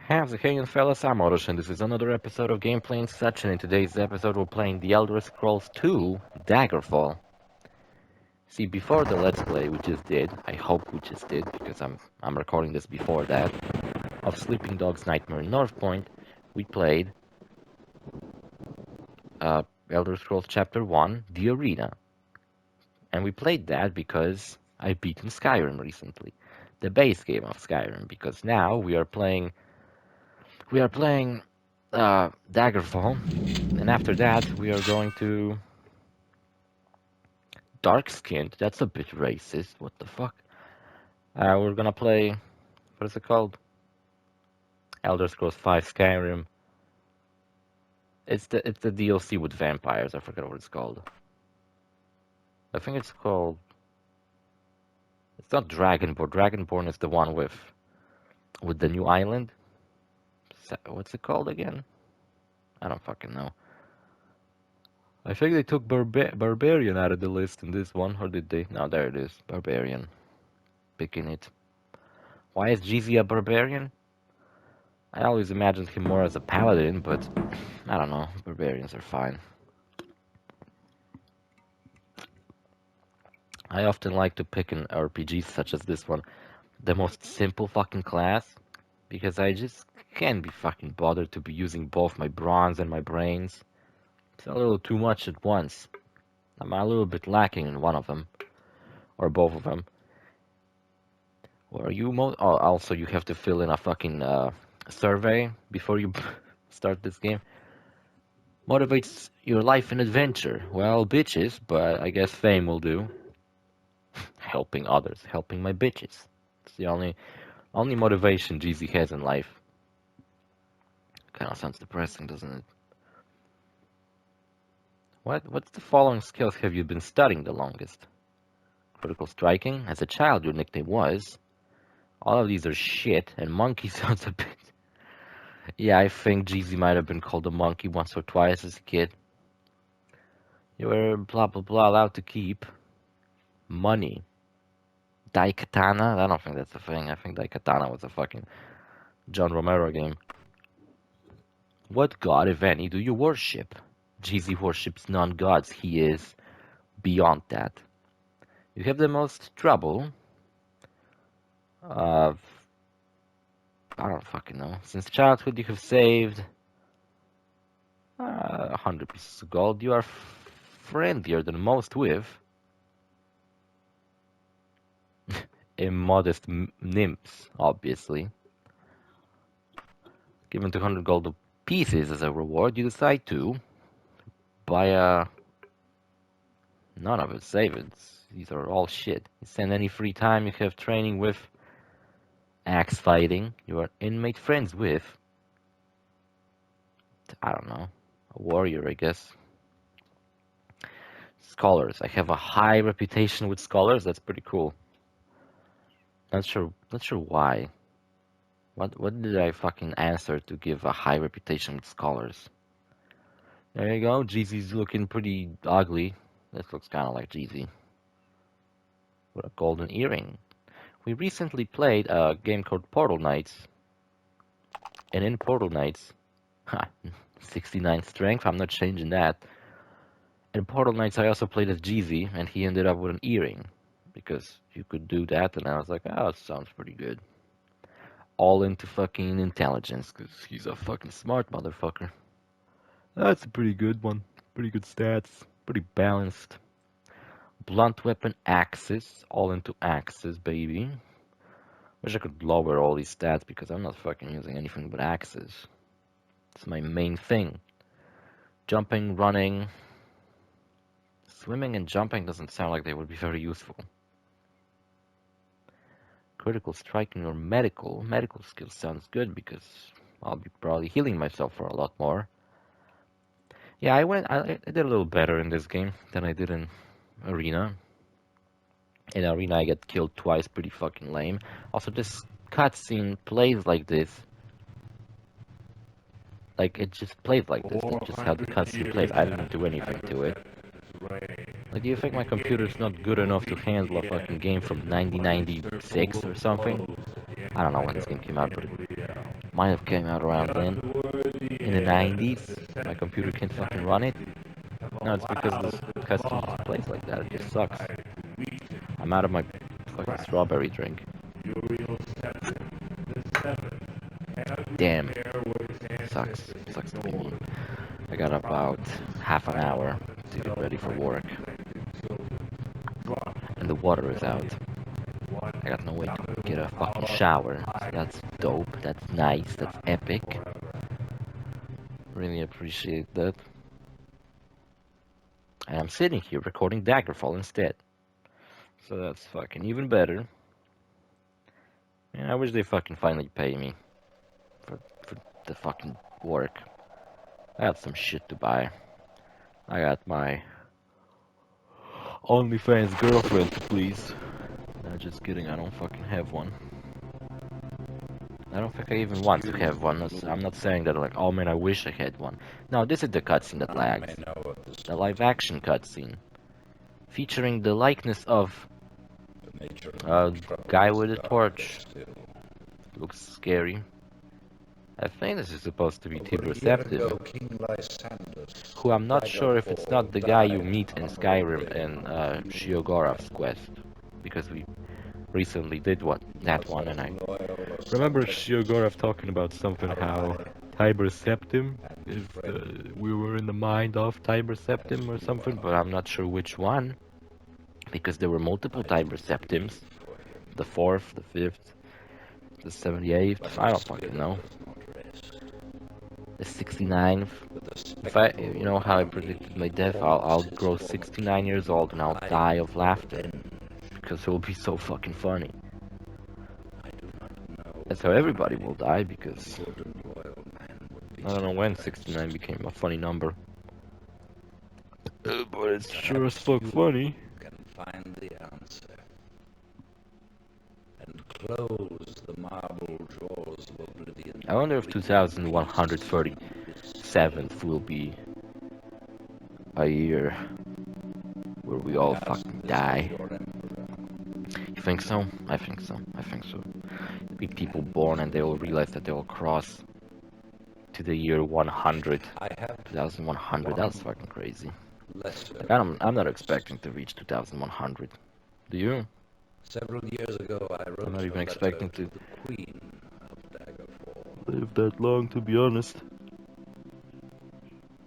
How's it going, fellas? I'm OrosZ, and this is another episode of Gameplay and Such, and in today's episode we're playing the Elder Scrolls II Daggerfall. See, before the Let's Play we just did, I hope we just did, because I'm recording this before that, of Sleeping Dog's Nightmare in North Point, we played Elder Scrolls Chapter 1, The Arena. And we played that because I beaten Skyrim recently. The base game of Skyrim, because now we are playing Daggerfall, and after that we are going to Dark Skinned. That's a bit racist. What the fuck? We're gonna play. What is it called? Elder Scrolls V Skyrim. It's the DLC with vampires. I forget what it's called. I think it's called. It's not Dragonborn. Dragonborn is the one with the new island. What's it called again? I don't fucking know. I think they took Barbarian out of the list in this one, or did they? No, there it is. Barbarian. Picking it. Why is GZ a Barbarian? I always imagined him more as a Paladin, but I don't know. Barbarians are fine. I often like to pick in RPGs such as this one the most simple fucking class, because I just can't be fucking bothered to be using both my bronze and my brains. It's a little too much at once. I'm a little bit lacking in one of them, or both of them. Or you also you have to fill in a fucking survey before you start this game. Motivates your life and adventure. Well, bitches, but I guess fame will do. Helping others, helping my bitches. It's the only motivation GZ has in life. Kind of sounds depressing, doesn't it? What's the following skills have you been studying the longest? Critical striking. As a child, your nickname was. All of these are shit, and monkey sounds a bit. Yeah, I think GZ might have been called a monkey once or twice as a kid. You were blah blah blah allowed to keep money. Daikatana? I don't think that's a thing. I think Daikatana was a fucking John Romero game. What god, if any, do you worship? GZ worships none gods. He is beyond that. You have the most trouble. I don't fucking know. Since childhood, you have saved 100 pieces of gold. You are friendlier than most with immodest nymphs, obviously. Given 200 gold pieces as a reward, you decide to buy a. None of it savings. These are all shit. You spend any free time you have training with axe fighting. You are inmate friends with. I don't know. A warrior, I guess. Scholars. I have a high reputation with scholars. That's pretty cool. Not sure why. What did I fucking answer to give a high reputation with scholars? There you go. GZ's looking pretty ugly. This looks kind of like GZ. With a golden earring. We recently played a game called Portal Knights. And in Portal Knights, 69 strength. I'm not changing that. In Portal Knights, I also played as GZ, and he ended up with an earring. Because you could do that, and I was like, oh, it sounds pretty good. All into fucking intelligence, because he's a fucking smart motherfucker. That's a pretty good one. Pretty good stats. Pretty balanced. Blunt weapon axes. All into axes, baby. Wish I could lower all these stats, because I'm not fucking using anything but axes. It's my main thing. Jumping, running. Swimming and jumping doesn't sound like they would be very useful. Critical striking or medical. Medical skills sounds good because I'll be probably healing myself for a lot more. Yeah, I did a little better in this game than I did in Arena. In Arena, I get killed twice, pretty fucking lame. Also, this cutscene plays like this. Like, it just plays like this. That's just how the cutscene plays. I didn't do anything to it. Like, do you think my computer's not good enough to handle a fucking game from 1996 or something? I don't know when this game came out, but Might have came out around then, in the 90s. My computer can't fucking run it. No, it's because this customer just plays like that. It just sucks. I'm out of my fucking strawberry drink. Damn. Sucks. Sucks to be me. I got about half an hour to get ready for work. And the water is out. I got no way to get a fucking shower. So that's dope. That's nice. That's epic. Really appreciate that. And I'm sitting here recording Daggerfall instead. So that's fucking even better. And I wish they fucking finally pay me for the fucking work. I got some shit to buy. I got my OnlyFans girlfriend to please. No, just kidding, I don't fucking have one. I don't think I even want to have one. I'm not saying that like, oh man, I wish I had one. No, this is the cutscene that lags. The live action cutscene. Featuring the likeness of a guy with a torch. Looks scary. I think this is supposed to be Receptive, who I'm not sure if it's not the guy you meet in Skyrim and Shiogorov's quest, because we recently did that one, and I remember Shiogorov talking about something how Tiber Septim, if we were in the mind of Tiber Septim or something, but I'm not sure which one, because there were multiple Tiber Septims, the 4th, the 5th, the 78th, I don't fucking know. The 69th. If you know how I predicted my death, I'll grow 69 years old and I'll die of laughter. Because it will be so fucking funny. That's how everybody will die, because I don't know when 69 became a funny number. But it's sure as fuck funny. Find the answer and close the marble drawers of oblivion. I wonder if 2137th will be a year where we all fucking die. You think so? I think so. I think so. There'll be people born and they will realize that they will cross to the year 100. 2100. That's fucking crazy. Like, I'm not expecting to reach 2100. Do you? Several years ago, I wrote I'm not even expecting to the Queen of Daggerfall. live that long, to be honest.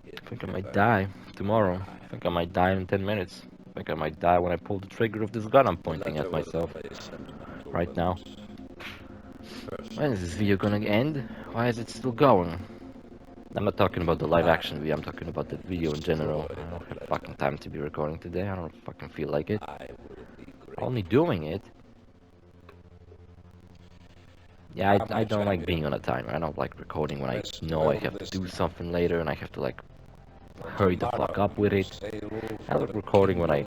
I think I might die tomorrow. I think I might die in 10 minutes. I think I might die when I pull the trigger of this gun I'm pointing at myself right now. When is this video gonna end? Why is it still going? I'm not talking about the live action video, I'm talking about the video in general. I don't have fucking time to be recording today, I don't fucking feel like it. Only doing it. Yeah, I don't like being on a timer. I don't like recording when I know I have to do something later and I have to like hurry the fuck up with it. I like recording when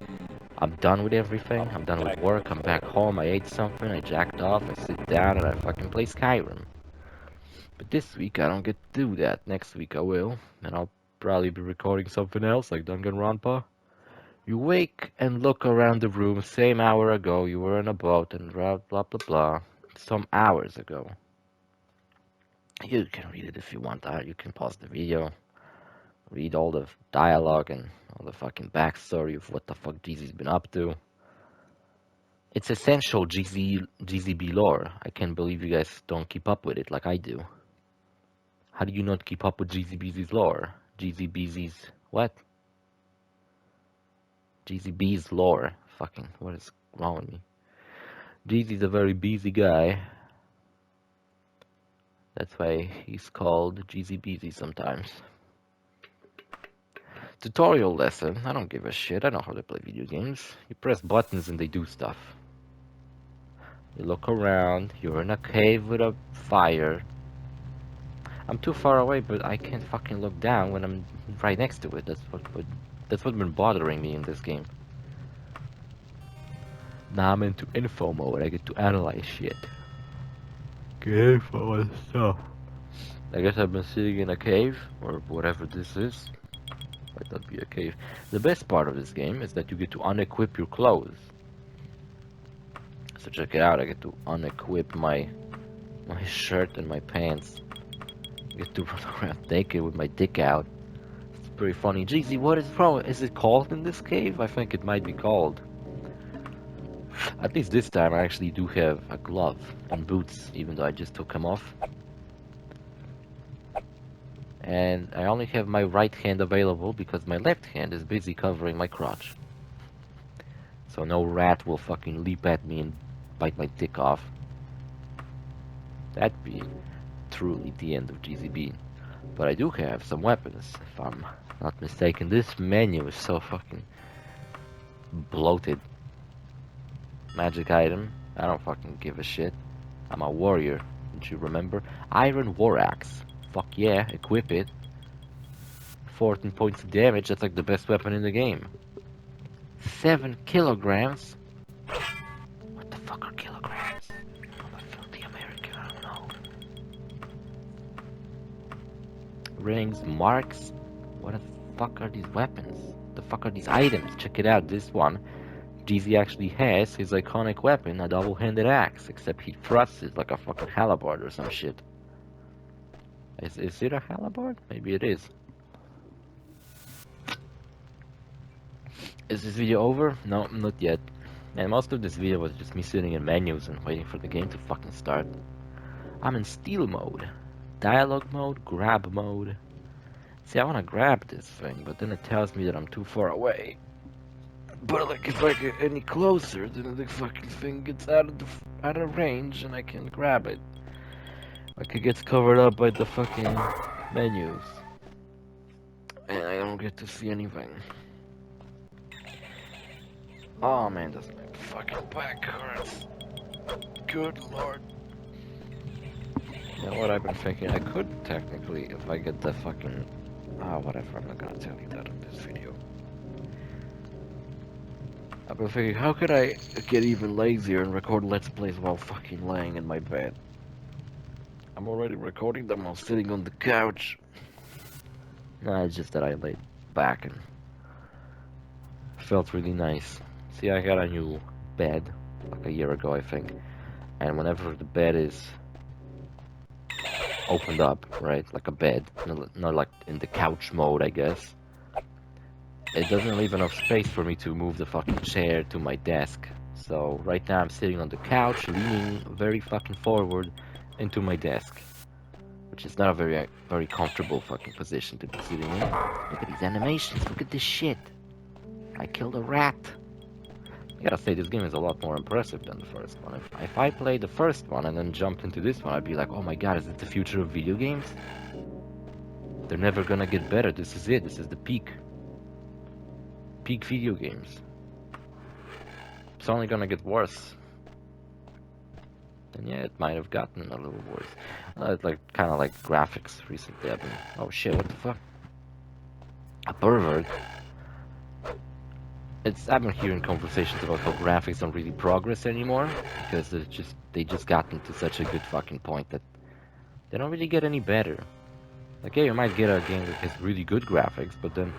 I'm done with everything. I'm done with work, I'm back home, I ate something, I jacked off, I sit down and I fucking play Skyrim. But this week I don't get to do that. Next week I will, and I'll probably be recording something else like Danganronpa. You wake and look around the room, same hour ago you were in a boat and blah blah blah blah. Some hours ago. You can read it if you want. You can pause the video, read all the dialogue and all the fucking backstory of what the fuck GZ's been up to. It's essential GZB lore. I can't believe you guys don't keep up with it like I do. How do you not keep up with GZBZ's lore? GZBZ's what? GZB's lore. Fucking, what is wrong with me? GZ's a very busy guy. That's why he's called GZBZ sometimes. Tutorial lesson. I don't give a shit. I know how to play video games. You press buttons and they do stuff. You look around. You're in a cave with a fire. I'm too far away, but I can't fucking look down when I'm right next to it. That's what's been bothering me in this game. Now I'm into info mode. I get to analyze shit. Info and stuff. I guess I've been sitting in a cave, or whatever this is. Might not be a cave. The best part of this game is that you get to unequip your clothes. So check it out. I get to unequip my shirt and my pants. get to run around naked with my dick out. It's pretty funny. GZ, what is wrong? Is it cold in this cave? I think it might be cold. At least this time I actually do have a glove and boots, even though I just took them off. And I only have my right hand available because my left hand is busy covering my crotch. So no rat will fucking leap at me and bite my dick off. That'd be truly the end of GZB. But I do have some weapons, if I'm not mistaken. This menu is so fucking bloated. Magic item, I don't fucking give a shit. I'm a warrior, don't you remember? Iron war axe. Fuck yeah, equip it. 14 points of damage, that's like the best weapon in the game. 7 kilograms? What the fuck are kilograms? I'm a filthy American, I don't know. Rings, marks? What the fuck are these weapons? The fuck are these items? Check it out, this one. GZ actually has his iconic weapon, a double-handed axe, except he thrusts it like a fucking halberd or some shit. Is it a halberd? Maybe it is. Is this video over? No, not yet. And most of this video was just me sitting in menus and waiting for the game to fucking start. I'm in steal mode. Dialogue mode, grab mode. See, I wanna grab this thing, but then it tells me that I'm too far away. But like, if I get any closer, then the fucking thing gets out of range and I can't grab it. Like, it gets covered up by the fucking menus. And I don't get to see anything. Oh man, this my fucking back hurts. Good lord. You know what I've been thinking? I could technically, if I get the fucking... whatever, I'm not gonna tell you that in this video. I've been thinking, how could I get even lazier and record Let's Plays while fucking laying in my bed? I'm already recording them while sitting on the couch. Nah, it's just that I laid back and felt really nice. See, I got a new bed, like a year ago, I think. And whenever the bed is opened up, right, like a bed, not like in the couch mode, I guess, it doesn't leave enough space for me to move the fucking chair to my desk. So right now I'm sitting on the couch, leaning very fucking forward into my desk, which is not a very comfortable fucking position to be sitting in. Look at these animations, look at this shit. I killed a rat. I gotta say, this game is a lot more impressive than the first one. If I played the first one and then jumped into this one, I'd be like, oh my god, is it the future of video games? They're never gonna get better. This is it. This is the peak. Peak video games. It's only gonna get worse. And yeah, it might have gotten a little worse. It's like kind of like graphics recently. Oh shit! What the fuck? A pervert. I've been hearing conversations about how graphics don't really progress anymore because they just gotten to such a good fucking point that they don't really get any better. Like, yeah, you might get a game that has really good graphics, but then,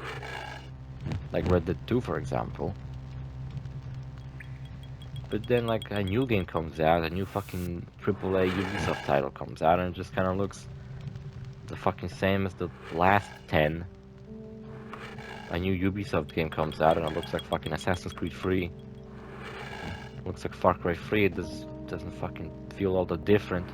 like Red Dead 2, for example. But then, like, a new game comes out, a new fucking AAA Ubisoft title comes out, and it just kind of looks the fucking same as the last 10. A new Ubisoft game comes out, and it looks like fucking Assassin's Creed 3. It looks like Far Cry 3. It doesn't fucking feel all that different.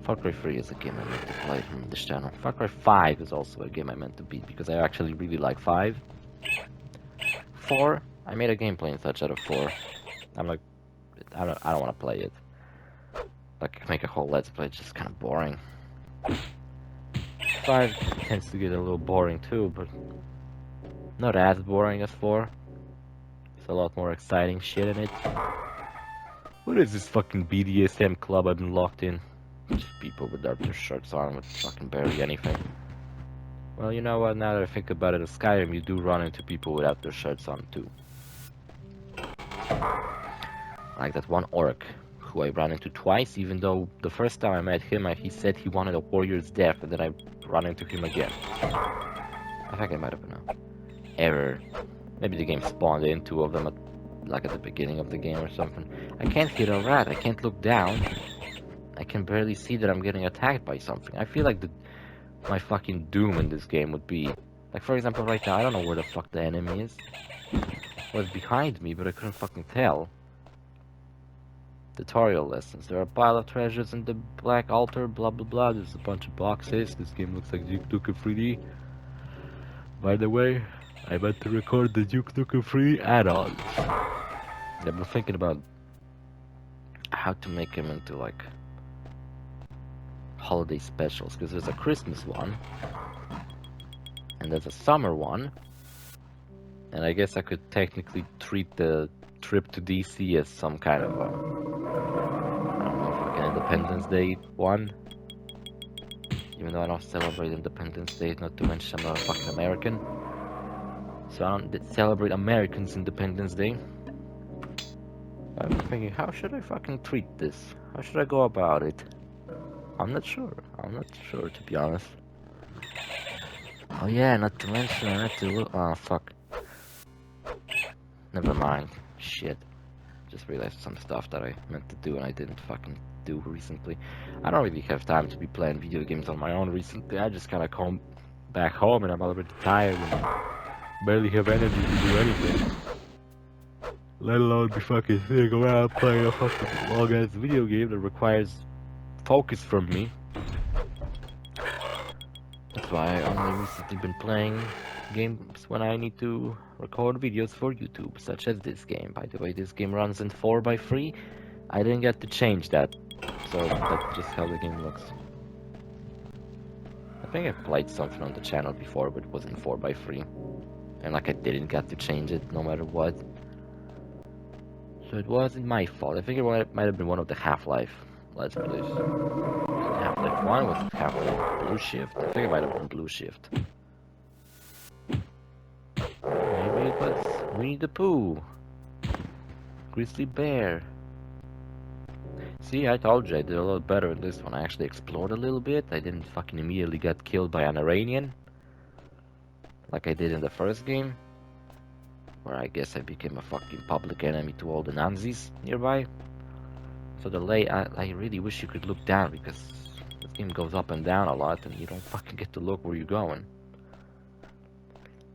Far Cry 3 is a game I meant to play from this channel. Far Cry 5 is also a game I meant to beat because I actually really like 5. 4, I made a gameplay and such out of 4. I'm like, I don't want to play it. Like, make a whole Let's Play, it's just kind of boring. 5 tends to get a little boring too, but not as boring as 4. There's a lot more exciting shit in it. What is this fucking BDSM club I've been locked in? Just people without their shirts on with fucking barely anything. Well, you know what, now that I think about it, in Skyrim you do run into people without their shirts on too. Like that one orc who I ran into twice, even though the first time I met him, he said he wanted a warrior's death, and then I ran into him again. I think I might have been an error. Maybe the game spawned in 2 of them at the beginning of the game or something. I can't hit a rat, I can't look down. I can barely see that I'm getting attacked by something. I feel like my fucking doom in this game would be... Like, for example, right now, I don't know where the fuck the enemy is. It was behind me, but I couldn't fucking tell. Tutorial lessons. There are a pile of treasures in the black altar, blah blah blah. There's a bunch of boxes. This game looks like Duke Nukem 3D. By the way, I meant to record the Duke Nukem 3 add-ons. I've been thinking about how to make them into like holiday specials, because there's a Christmas one and there's a summer one, and I guess I could technically treat the trip to DC as some kind of I don't know, like an Independence Day one, even though I don't celebrate Independence Day, not to mention I'm not a fucking American, so I don't celebrate Americans' Independence Day. I'm thinking, how should I fucking treat this? How should I go about it? I'm not sure to be honest. Oh yeah, not to mention I had to look. Oh fuck. Never mind. Shit. Just realized some stuff that I meant to do and I didn't fucking do recently. I don't really have time to be playing video games on my own recently. I just kinda come back home and I'm already tired and barely have energy to do anything. Let alone be fucking sitting around playing a fucking long ass video game that requires focus from me. That's why I only recently been playing games when I need to record videos for YouTube, such as this game. By the way, this game runs in 4x3. I didn't get to change that, so that's just how the game looks. I think I played something on the channel before, but it wasn't 4x3. And like I didn't get to change it no matter what. So it wasn't my fault. I think it might have been one of the Half-Life Let's Plays. Half-Life 1 was Half-Life Blue Shift. I think it might have been Blue Shift. Maybe it was Winnie the Pooh. Grizzly Bear. See, I told you I did a lot better in this one. I actually explored a little bit. I didn't fucking immediately get killed by an Iranian like I did in the first game, where I guess I became a fucking public enemy to all the Nazis nearby. So I really wish you could look down, because this game goes up and down a lot and you don't fucking get to look where you're going.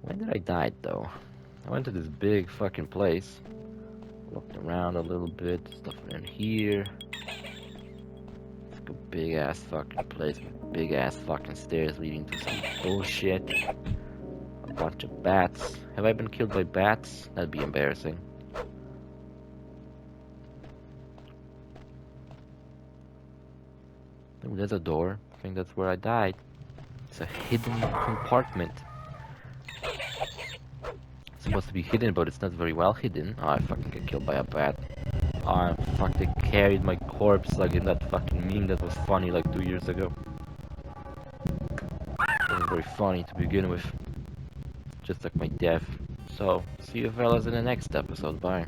When did I die though? I went to this big fucking place, looked around a little bit, stuff in here. It's like a big ass fucking place with big ass fucking stairs leading to some bullshit. A bunch of bats. Have I been killed by bats? That'd be embarrassing. Ooh, there's a door. I think that's where I died. It's a hidden compartment. It's supposed to be hidden, but it's not very well hidden. Oh, I fucking get killed by a bat. Oh, fuck, they carried my corpse like in that fucking meme that was funny like 2 years ago. It wasn't very funny to begin with. Just like my death. So, see you fellas in the next episode. Bye.